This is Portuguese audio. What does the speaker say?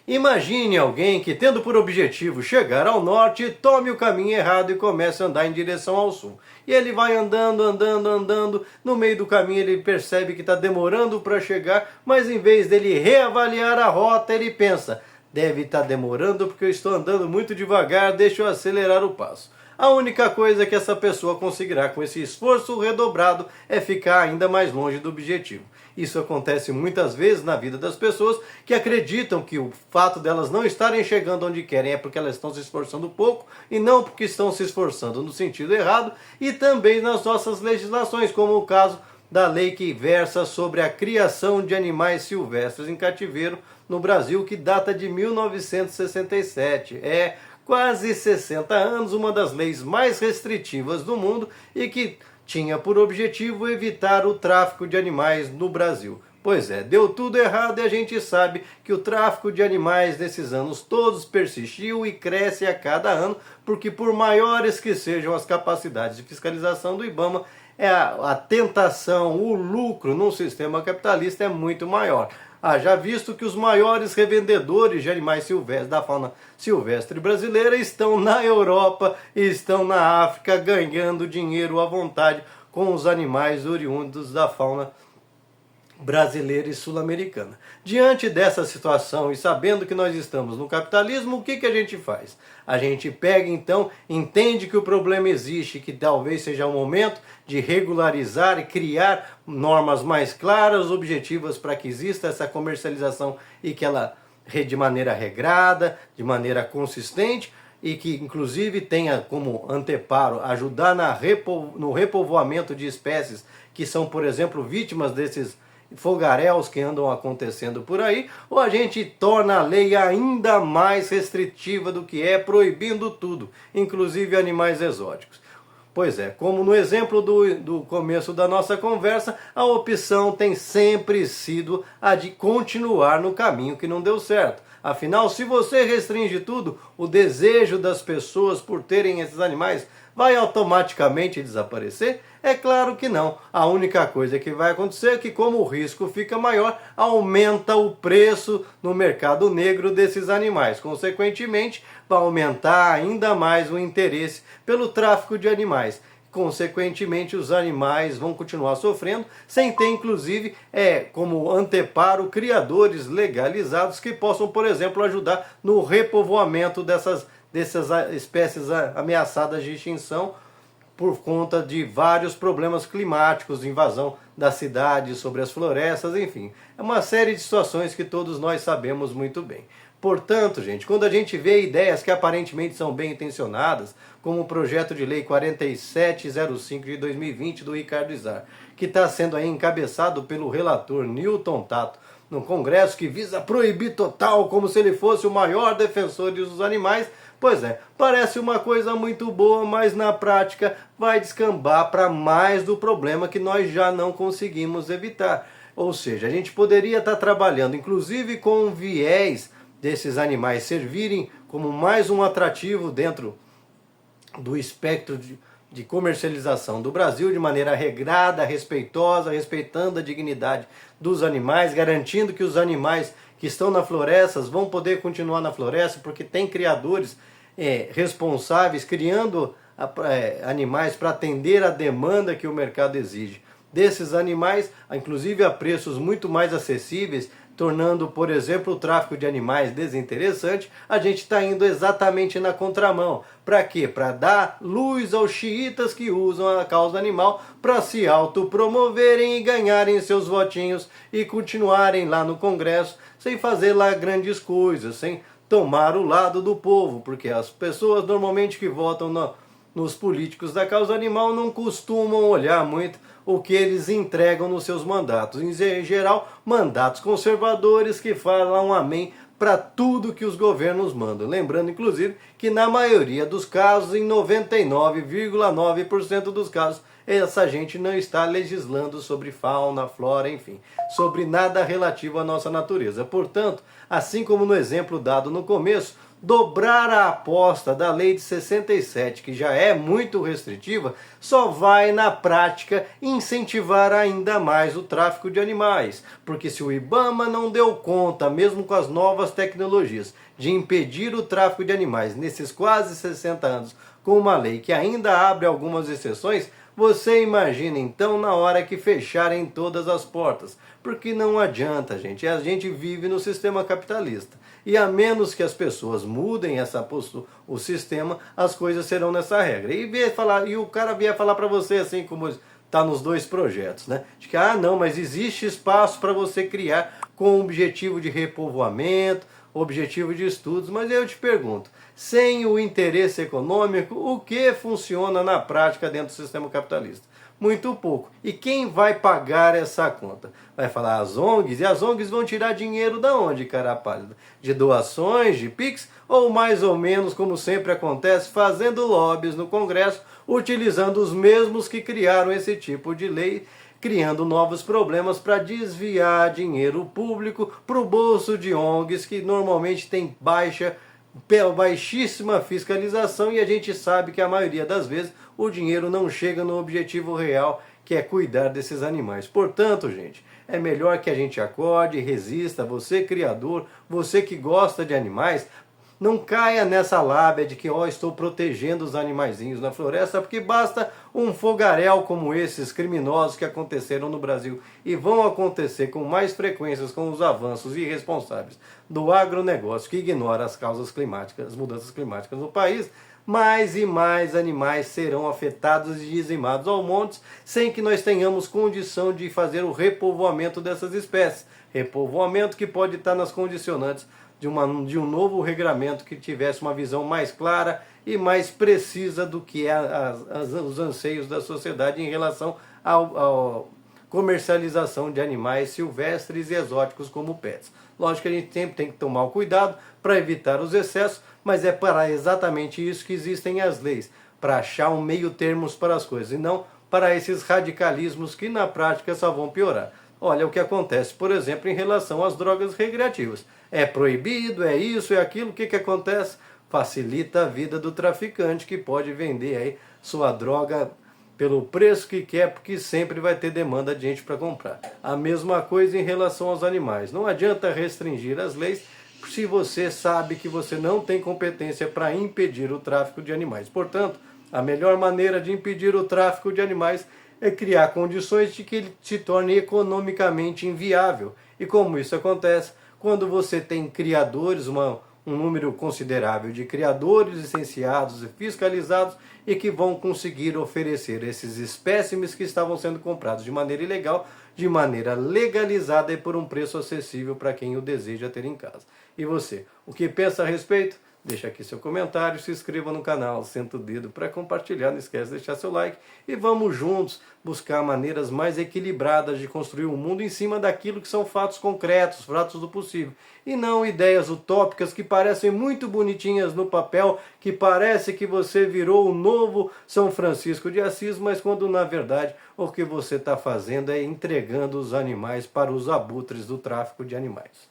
Imagine alguém que, tendo por objetivo chegar ao norte, tome o caminho errado e comece a andar em direção ao sul. E ele vai andando, no meio do caminho ele percebe que está demorando para chegar, mas em vez dele reavaliar a rota, ele pensa: deve estar demorando porque eu estou andando muito devagar, deixa eu acelerar o passo. A única coisa que essa pessoa conseguirá com esse esforço redobrado é ficar ainda mais longe do objetivo. Isso acontece muitas vezes na vida das pessoas que acreditam que o fato delas não estarem chegando onde querem é porque elas estão se esforçando pouco e não porque estão se esforçando no sentido errado, e também nas nossas legislações, como o caso da lei que versa sobre a criação de animais silvestres em cativeiro no Brasil, que data de 1967. É quase 60 anos, uma das leis mais restritivas do mundo e que tinha por objetivo evitar o tráfico de animais no Brasil. Pois é, deu tudo errado e a gente sabe que o tráfico de animais nesses anos todos persistiu e cresce a cada ano, porque por maiores que sejam as capacidades de fiscalização do IBAMA, a tentação, o lucro num sistema capitalista é muito maior. Já visto que os maiores revendedores de animais silvestres, da fauna silvestre brasileira, estão na Europa e estão na África ganhando dinheiro à vontade com os animais oriundos da fauna brasileira e sul-americana. Diante dessa situação e sabendo que nós estamos no capitalismo, o que a gente faz? A gente pega então, entende que o problema existe, que talvez seja o momento de regularizar e criar normas mais claras, objetivas, para que exista essa comercialização e que ela de maneira regrada, de maneira consistente, e que inclusive tenha como anteparo ajudar no repovoamento de espécies que são, por exemplo, vítimas desses fogaréus que andam acontecendo por aí, ou a gente torna a lei ainda mais restritiva do que é, proibindo tudo, inclusive animais exóticos. Pois é, como no exemplo do começo da nossa conversa, a opção tem sempre sido a de continuar no caminho que não deu certo. Afinal, se você restringe tudo, o desejo das pessoas por terem esses animais vai automaticamente desaparecer? É claro que não. A única coisa que vai acontecer é que, como o risco fica maior, aumenta o preço no mercado negro desses animais. Consequentemente, vai aumentar ainda mais o interesse pelo tráfico de animais. Consequentemente, os animais vão continuar sofrendo, sem ter, inclusive, como anteparo, criadores legalizados que possam, por exemplo, ajudar no repovoamento dessas espécies ameaçadas de extinção por conta de vários problemas climáticos, invasão das cidades sobre as florestas, enfim. É uma série de situações que todos nós sabemos muito bem. Portanto, gente, quando a gente vê ideias que aparentemente são bem intencionadas, como o projeto de lei 4705 de 2020 do Ricardo Izar, que está sendo aí encabeçado pelo relator Newton Tato, no Congresso, que visa proibir total, como se ele fosse o maior defensor dos animais, pois é, parece uma coisa muito boa, mas na prática vai descambar para mais do problema que nós já não conseguimos evitar. Ou seja, a gente poderia estar trabalhando, inclusive com um viés desses animais servirem como mais um atrativo dentro do espectro de comercialização do Brasil, de maneira regrada, respeitosa, respeitando a dignidade dos animais, garantindo que os animais que estão na floresta vão poder continuar na floresta, porque tem criadores responsáveis, criando animais para atender a demanda que o mercado exige desses animais, inclusive a preços muito mais acessíveis, tornando, por exemplo, o tráfico de animais desinteressante. A gente está indo exatamente na contramão. Para quê? Para dar luz aos xiitas que usam a causa animal para se autopromoverem e ganharem seus votinhos e continuarem lá no Congresso sem fazer lá grandes coisas, sem tomar o lado do povo, porque as pessoas normalmente que votam nos políticos da causa animal não costumam olhar muito o que eles entregam nos seus mandatos. Em geral, mandatos conservadores que falam amém para tudo que os governos mandam. Lembrando, inclusive, que na maioria dos casos, em 99,9% dos casos, essa gente não está legislando sobre fauna, flora, enfim, sobre nada relativo à nossa natureza. Portanto, assim como no exemplo dado no começo, dobrar a aposta da lei de 67, que já é muito restritiva, só vai na prática incentivar ainda mais o tráfico de animais, porque se o IBAMA não deu conta, mesmo com as novas tecnologias, de impedir o tráfico de animais nesses quase 60 anos, com uma lei que ainda abre algumas exceções, você imagina então na hora que fecharem todas as portas, porque não adianta, gente, a gente vive no sistema capitalista. E a menos que as pessoas mudem essa postura, o sistema, as coisas serão nessa regra. E o cara vier falar para você assim como está nos dois projetos, né? De que, não, mas existe espaço para você criar com o objetivo de repovoamento, objetivo de estudos, mas eu te pergunto, sem o interesse econômico, o que funciona na prática dentro do sistema capitalista? Muito pouco. E quem vai pagar essa conta? Vai falar as ONGs, e as ONGs vão tirar dinheiro da onde, cara pálida? De doações, de PIX, ou mais ou menos, como sempre acontece, fazendo lobbies no Congresso, utilizando os mesmos que criaram esse tipo de lei, criando novos problemas para desviar dinheiro público para o bolso de ONGs que normalmente tem baixíssima fiscalização, e a gente sabe que a maioria das vezes o dinheiro não chega no objetivo real, que é cuidar desses animais. Portanto, gente, é melhor que a gente acorde, resista, você criador, você que gosta de animais, não caia nessa lábia de que estou protegendo os animaizinhos na floresta, porque basta um fogaréu como esses criminosos que aconteceram no Brasil e vão acontecer com mais frequências com os avanços irresponsáveis do agronegócio que ignora as causas climáticas, as mudanças climáticas no país. Mais e mais animais serão afetados e dizimados ao monte, sem que nós tenhamos condição de fazer o repovoamento dessas espécies. Repovoamento que pode estar nas condicionantes de um novo regramento que tivesse uma visão mais clara e mais precisa do que os anseios da sociedade em relação à comercialização de animais silvestres e exóticos como pets. Lógico que a gente sempre tem que tomar o cuidado para evitar os excessos, mas é para exatamente isso que existem as leis, para achar um meio termo para as coisas, e não para esses radicalismos que na prática só vão piorar. Olha o que acontece, por exemplo, em relação às drogas recreativas. É proibido, é isso, é aquilo, o que acontece? Facilita a vida do traficante, que pode vender aí sua droga pelo preço que quer, porque sempre vai ter demanda de gente para comprar. A mesma coisa em relação aos animais. Não adianta restringir as leis se você sabe que você não tem competência para impedir o tráfico de animais. Portanto, a melhor maneira de impedir o tráfico de animais é criar condições de que ele se torne economicamente inviável. E como isso acontece? Quando você tem criadores, um número considerável de criadores licenciados e fiscalizados e que vão conseguir oferecer esses espécimes que estavam sendo comprados de maneira ilegal, de maneira legalizada e por um preço acessível para quem o deseja ter em casa. E você, o que pensa a respeito? Deixa aqui seu comentário, se inscreva no canal, senta o dedo para compartilhar, não esquece de deixar seu like e vamos juntos buscar maneiras mais equilibradas de construir um mundo em cima daquilo que são fatos concretos, fatos do possível, e não ideias utópicas que parecem muito bonitinhas no papel, que parece que você virou o novo São Francisco de Assis, mas quando na verdade o que você está fazendo é entregando os animais para os abutres do tráfico de animais.